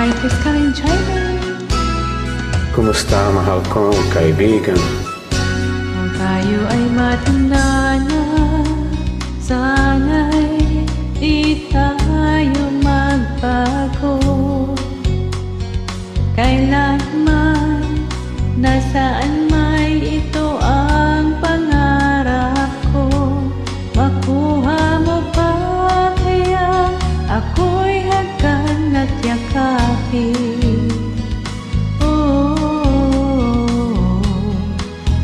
Hi, please come and join me. Kumusta mahal kong kaibigan? Kung tayo ay matanda na, sana'y di tayo magbago. Kailanman, nasaan may ito ang pangarap ko. Makuha mo pa kaya ako'y hagkan at yakapin.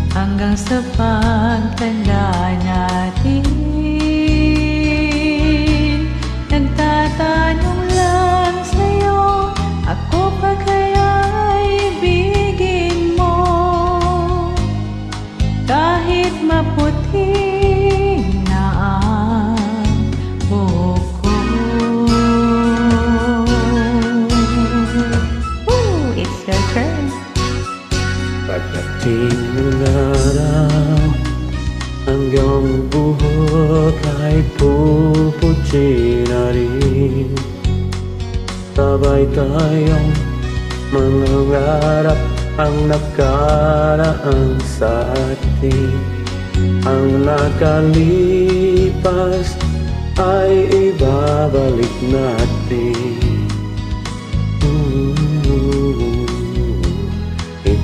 Hanggang sa pagtanda natin, nagtatanong lang sa'yo, ako pa kaya'y ibigin mo? Kahit maputi na ang buhok ko. It's your turn. Pagdating mo na raw, ang iyong buhok ay puputi na rin. Sabay tayong mangangarap ang nakaraan sa atin. Ang nakalipas ay ibabalik natin.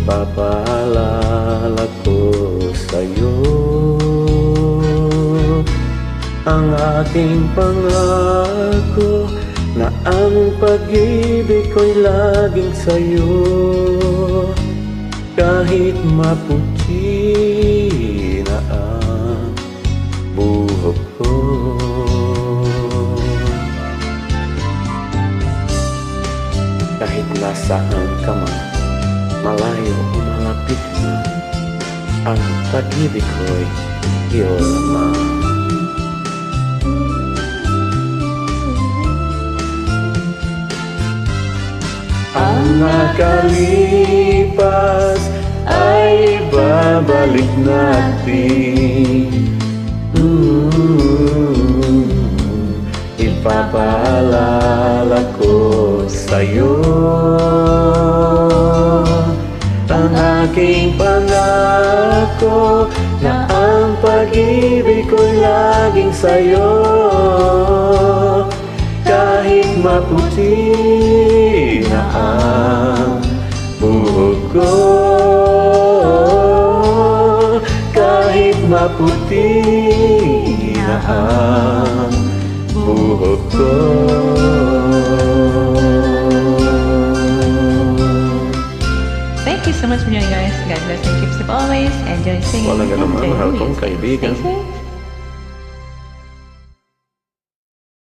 Ipapaalala ko sa'yo ang aking pangako na ang pag-ibig ko'y laging sa'yo. Kahit maputi na ang buhok ko. Kahit nasaan ka man, malayo o malapit na, ang pag-ibig ko'y iyong lamang. Ang nakalipas ay babalik natin. Ipapaalala ko sa'yo ang aking pangako na ang pag-ibig ko'y laging sa'yo. Kahit maputi na ang buhok ko, kahit maputi na ang buhok ko. Thank you so much for joining, guys. God bless and keep safe always. Enjoy singing. Walang anuman, mahal kong kaibigan. Stay safe.